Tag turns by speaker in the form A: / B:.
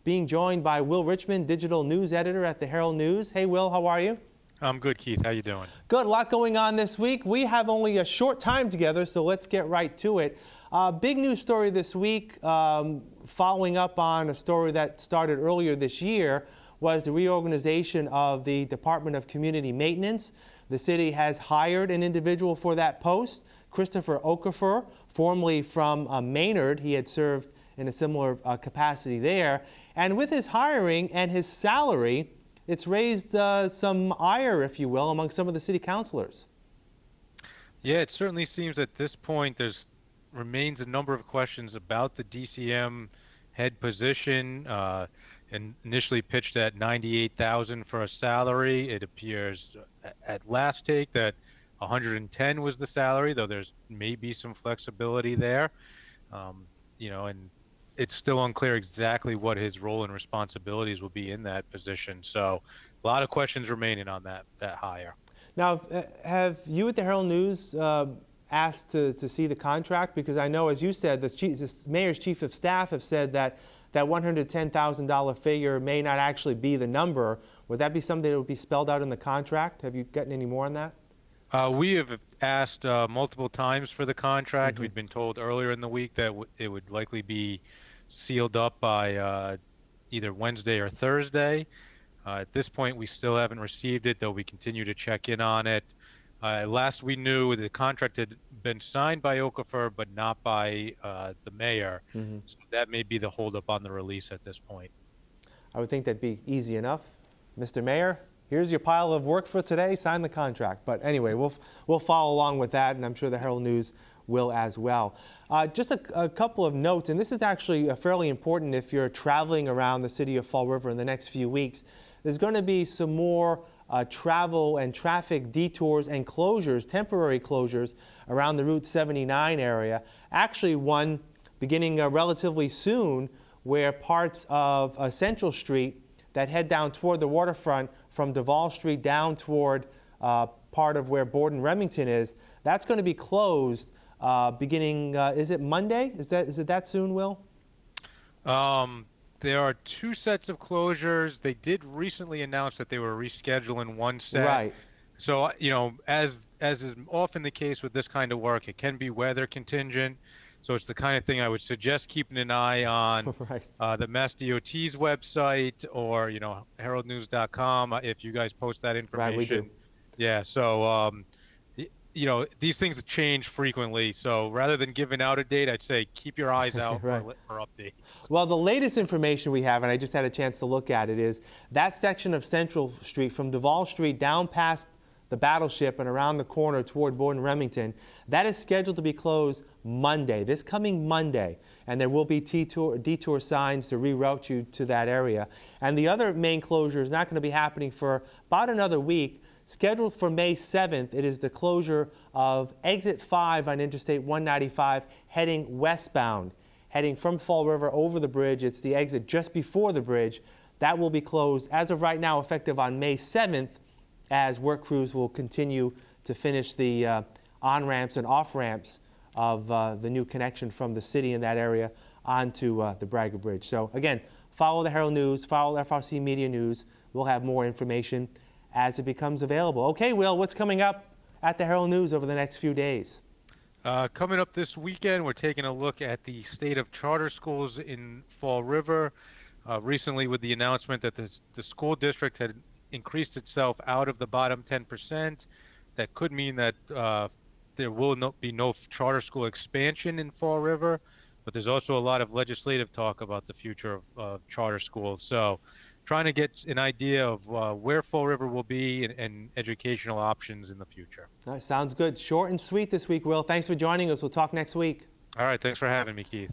A: being joined by Will Richmond, digital news editor at the Herald News. Hey, Will, how are you?
B: I'm good, Keith. How you doing?
A: Good. A lot going on this week. We have only a short time together, so let's get right to it. Big news story this week, following up on a story that started earlier this year, was the reorganization of the Department of Community Maintenance. The city has hired an individual for that post, Christopher Okafor, formerly from Maynard. He had served in a similar capacity there. And with his hiring and his salary, it's raised some ire, if you will, among some of the city councilors.
B: Yeah, it certainly seems at this point remains a number of questions about the DCM head position. And initially pitched at $98,000 for a salary. It appears at last take that 110 was the salary, though there's maybe some flexibility there. And it's still unclear exactly what his role and responsibilities will be in that position. So a lot of questions remaining on that hire. Now,
A: have you at the Herald News asked to see the contract? Because I know, as you said, the mayor's chief of staff have said that $110,000 figure may not actually be the number. Would that be something that would be spelled out in the contract? Have you gotten any more on that?
B: We have asked multiple times for the contract. We'd been told earlier in the week that it would likely be sealed up by either Wednesday or Thursday. At this point, we still haven't received it, though we continue to check in on it. Last we knew, the contract had been signed by Okafor, but not by the mayor. So that may be the holdup on the release at this point.
A: I would think that'd be easy enough. Mr. Mayor, here's your pile of work for today. Sign the contract. But anyway, we'll follow along with that, and I'm sure the Herald News will as well. Just a couple of notes, and this is actually fairly important if you're traveling around the city of Fall River in the next few weeks. There's going to be some more travel and traffic detours and closures, temporary closures around the Route 79 area. Actually, one beginning relatively soon, where parts of Central Street that head down toward the waterfront from Duval Street down toward part of where Borden Remington is, that's going to be closed beginning, is it Monday? Is it that soon, Will?
B: There are two sets of closures. They did recently announce that they were rescheduling one set.
A: Right.
B: So, as is often the case with this kind of work, it can be weather contingent. So it's the kind of thing I would suggest keeping an eye on
A: right.
B: The Mass DOT's website or, heraldnews.com if you guys post that information.
A: Right, we do.
B: Yeah, so, these things change frequently. So rather than giving out a date, I'd say keep your eyes out
A: right.
B: for updates.
A: Well, the latest information we have, and I just had a chance to look at it, is that section of Central Street from Duval Street down past the Battleship and around the corner toward Borden Remington, that is scheduled to be closed Monday, this coming Monday. And there will be detour signs to reroute you to that area. And the other main closure is not going to be happening for about another week. Scheduled for May 7th, it is the closure of Exit 5 on Interstate 195 heading westbound. Heading from Fall River over the bridge, it's the exit just before the bridge. That will be closed as of right now, effective on May 7th, as work crews will continue to finish the on-ramps and off-ramps of the new connection from the city in that area onto the Braga Bridge. So again, follow the Herald News, follow FRC Media News. We'll have more information as it becomes available. Okay, Will, what's coming up at the Herald News over the next few days?
B: Coming up this weekend, we're taking a look at the state of charter schools in Fall River. Recently, with the announcement that the school district had increased itself out of the bottom 10%, that could mean that there will be no charter school expansion in Fall River, but there's also a lot of legislative talk about the future of charter schools. So trying to get an idea of where Fall River will be and educational options in the future.
A: All right, sounds good. Short and sweet this week, Will. Thanks for joining us. We'll talk next week.
B: All right, thanks for having me, Keith.